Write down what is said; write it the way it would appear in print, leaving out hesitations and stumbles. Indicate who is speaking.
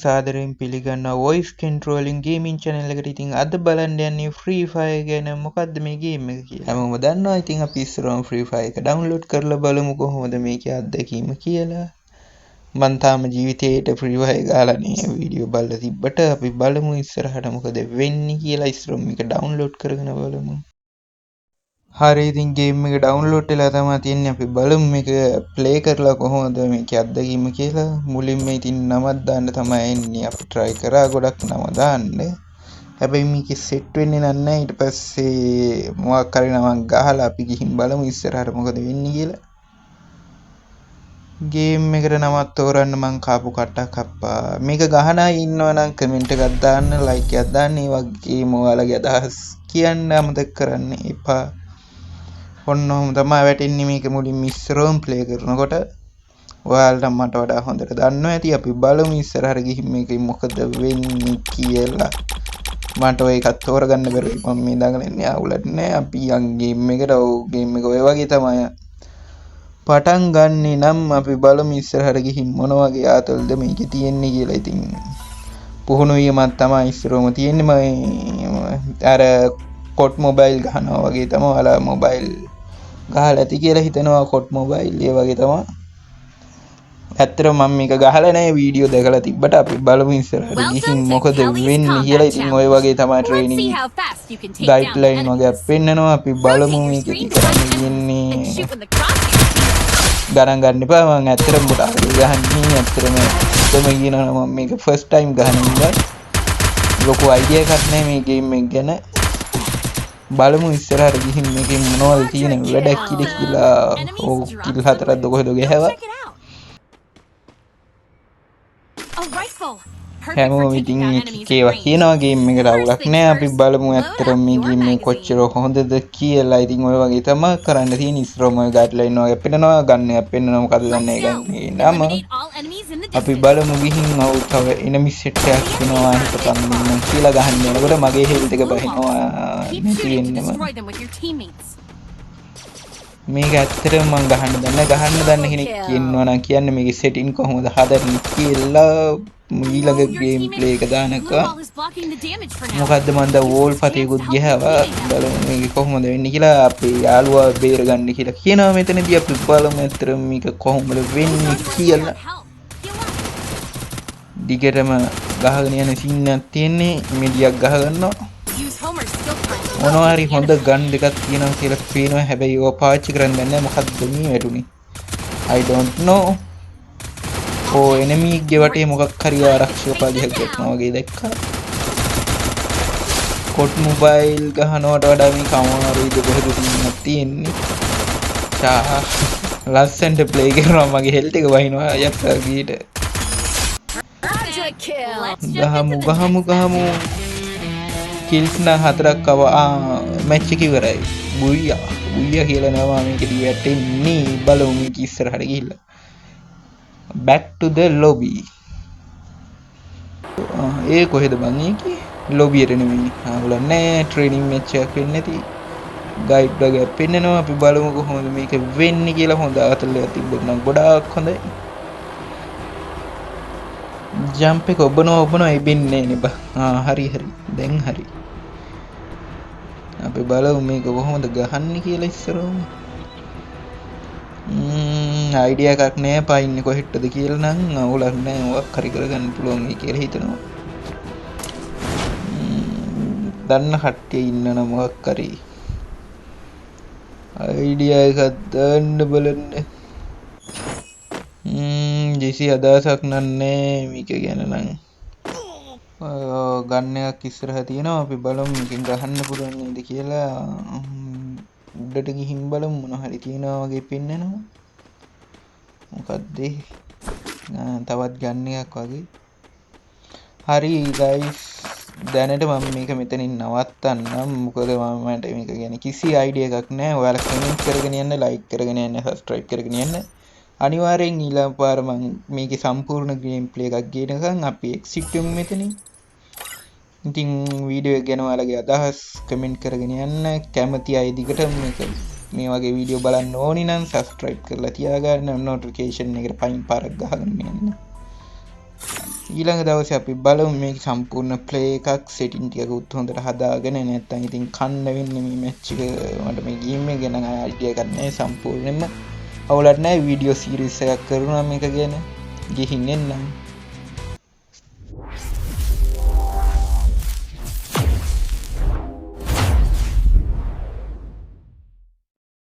Speaker 1: සාදරයෙන් පිළිගන්නවා voice controlling gaming channel එකට. ඉතින් අද බලන්න යන්නේ Free Fire ගැන. මොකද්ද මේ ගේම් එක කියලා. හැමෝම දන්නවා. ඉතින් අපි ඉස්සරහම Free Fire එක ඩවුන්ලෝඩ් කරලා බලමු කොහොමද මේකේ අත්දැකීම කියලා. මං තාම ජීවිතේට Free Fire ගාලා නෑ. වීඩියෝ බලලා තිබ්බට අපි බලමු ඉස්සරහට මොකද වෙන්නේ කියලා. ඉස්සරහම මේක ඩවුන්ලෝඩ් කරගෙන බලමු. හරි ඉතින් ගේම් එක ඩවුන්ලෝඩ් වෙලා තමයි තියෙන්නේ. අපි බලමු මේක ප්ලේ කරලා කොහොමද මේකේ අත්දැකීම කියලා. මුලින්ම ඉතින් නමක් දාන්න තමයි එන්නේ. අපි try කරා ගොඩක් නම දාන්න. හැබැයි මේකේ සෙට් වෙන්නේ නැහැ. ඊට පස්සේ මොකක් හරි නමක් ගහලා අපි ගිහින් බලමු ඉස්සරහට මොකද වෙන්නේ කියලා. ගේම් එකට නමක් තෝරන්න මං කාපු කට්ටක් අප්පා. මේක ගහන අය ඉන්නවනම් කමෙන්ට් එකක් දාන්න, ලයික් එකක් දාන්න. ඒ වගේම ඔයාලගේ අදහස් කියන්න අමතක කරන්න එපා. ඔන්න ඔහොම තමයි වැටෙන්නේ මේක මුලින්ම ඉස්සරහම ප්ලේ කරනකොට. ඔයාලට මට වඩා හොඳට දන්නවා ඇති. අපි බලමු ඉස්සරහට ගිහින් මේකේ මොකද වෙන්නේ කියලා. මට ඔය එකක් තෝරගන්න බැරුවයි මම මේ දඟලන්නේ. අවුලක් නෑ. අපි යන් ගේම් එකට. ඔව් ගේම් එක ඔය වගේ තමයි පටන් ගන්නෙ. නම් අපි බලමු ඉස්සරහට ගිහින් මොන වගේ ආතල්ද මේකේ තියෙන්නේ කියලා. ඉතින් පුහුණු වීමක් තමයි ඉස්සරහම තියෙන්නේ. මම අර කොට් මොබයිල් ගහනවා වගේ තමයි. ඔයාලා මොබයිල් ගහලා ඇති කියලා හිතනවා. කොට් මොබයිල් ඒ වගේ තමයි. ඇත්තටම මම මේක ගහලා නැහැ. වීඩියෝ දැකලා තිබ්බට අපි බලමු ඉස්සරහට ගිහින් මොකද වෙන්නේ කියලා. ඉතින් ඔය වගේ තමයි ට්‍රේනින් ගයිඩ්ලයින් වගේ පෙන්නනවා. අපි බලමු මේකේ තියෙන්නේ. ගණන් ගන්න එපා. මම ඇත්තටම ගොඩාක් ගහන්නේ. ඇත්තටම කියනවා මම මේක ෆස්ට් ටයිම් ගහන නිසා ලොකු අයිඩියා එකක් නැහැ මේ ගේම් එක ගැන. බලමු ඉස්සරහට ගිහින් මේකේ මොනවද තියෙන වැඩක් කියලා. ඕ කිල් හතරක්ද කොහෙද ගහවා. හැමෝම ඉතින් ඒවා කියනවා ගේම් එකට අවුලක් නෑ. අපි බලමු ඇත්තටම මේ ගේම් එක කොච්චර හොඳද කියලා. ඉතින් ඔය වගේ තමයි කරන්න තියෙන. ඉස්සරහම ඔය ගයිඩ්ලයින් වගේ පෙන්නනවා. ගන්න එකක් පෙන්නනවා. මොකද ගන්න එක නම අපි බලමු ගිහින්. ඔව් තව එනිමි සෙට් එකක් වෙනවා හිතපන් මම කියලා ගහන්න යනකොට මගේ හෙල්ත් එක බහිනවා තියෙන්නම. මේක ඇත්තටම මම ගහන්න දන්න කෙනෙක් කියනවා නම් කියන්න මේකේ සෙටින් කොහොමද හදන්නේ කියලා. ඊළඟ ගේම් ප්ලේ එක දානක මොකද්ද මන්ද වෝල් පතේකුත් ගහවා. බලමු මේක කොහොමද වෙන්නේ කියලා. අපේ යාළුවා බේරගන්න කියලා කියනවා මෙතනදී. අපි බලමු ඇත්තටම මේක කොහොමද වෙන්නේ කියලා. දිගටම ගහගෙන යන සීන් එකක් තියෙන්නේ. මෙඩියක් ගහගන්නවා. මොනවා හරි හොඳ ගන් දෙකක් තියෙනවා කියලා පේනවා. හැබැයි ඒවා පාවිච්චි කරන්න දන්නේ නැහැ. මොකද්ද මේ වැටුනේ? I don't know. ඕ එනිමි ගේ වටේ මොකක් හරි ආරක්ෂක පාදයක් ගන්නවා වගේ දැක්කා. කොට් මොබයිල් ගහනවට වඩා මේ කමාරුයිද කොහෙද තියෙන්නේ. චා ලස්සනට ප්ලේ කරනවා. මගේ හෙල්ත් එක වහිනවා යක්කා ගීට. ගහමු කිල්ස් නම් 4ක් මැච් එක ඉවරයි. බුයියා කියලා නම මේකදී වැටෙන්නේ. බලමු මේක ඉස්සරහට ගිහිල්ලා. back to the lobby. ඒ කොහෙද බං ඒකේ? lobby එකට නෙමෙයි. අවුල නැහැ. ට්‍රේනින් මැච් එකක් වෙන්නේ නැති. ගයිඩ් වගේ පෙන්නනවා. අපි බලමු කොහොමද මේක වෙන්නේ කියලා. හොඳ අතල්ලයක් තිබ්බොත් නම් ගොඩාක් හොඳයි. ජම්ප් එක ඔබනවා ඉබින්නේ නේ බා. හරි දැන් හරි. අපි බලමු මේක කොහොමද ගහන්නේ කියලා ඉස්සරහම. අයිඩියා එකක් නෑ. පයින්නේ කොහෙටද කියලා නම් අවුලක් නෑ. මොකක් හරි කරගන්න පුළුවන් මේ කියලා හිතනවා. දන්න කට්ටිය ඉන්නන මොකක් හරි අයිඩියා එකක් දාන්න බලන්න. ජෙසි අදහසක් නන්නේ මේක ගැන නම්. ගන්න එකක් ඉස්සරහ තියෙනවා. අපි බලමු මේකෙන් ගහන්න පුළුවන් නේද කියලා. උඩට ගිහින් බලමු මොන හරි තියෙනවා වගේ පෙන්නනවා. මොකද්ද? තවත් ගන්න එකක් වගේ. හරි ගයිස්, දැනට මම මේක මෙතනින් නවත්තන්නම්. මොකද මට මේක ගැන කිසි අයිඩියා එකක් නැහැ. ඔයාලා කමෙන්ට් කරගෙන යන්න, ලයික් කරගෙන යන්න, සබ්ස්ක්‍රයිබ් කරගෙන යන්න. අනිවාර්යෙන් ඊළඟ පාර මම මේකේ සම්පූර්ණ ගේම් ප්ලේ එකක් ගේනකම් අපි එක්සිට් වෙමු මෙතනින්. ඉතින් වීඩියෝ එක ගැන ඔයාලගේ අදහස් කමෙන්ට් කරගෙන යන්න. කැමති අය දිගටම මේ වගේ වීඩියෝ බලන්න ඕනි නම් සබ්ස්ක්‍රයිබ් කරලා තියාගන්න. නොටිෆිකේෂන් එකට පයින් පාරක් ගහගෙන යන්න. ඊළඟ දවසේ අපි බලමු මේක සම්පූර්ණ ප්ලේ එකක් සෙටින් ටිකක් උත් හොඳට හදාගෙන නැත්තම් ඉතින් කන්න වෙන්නේ මේ මැච් එක මට මේ ගේම් එක ගැන අයිඩියා එකක් නැහැ සම්පූර්ණයෙන්ම අවුලක් නැහැ වීඩියෝ සීරීස් එකක් කරනවා මේක ගැන ගිහින් එන්නම්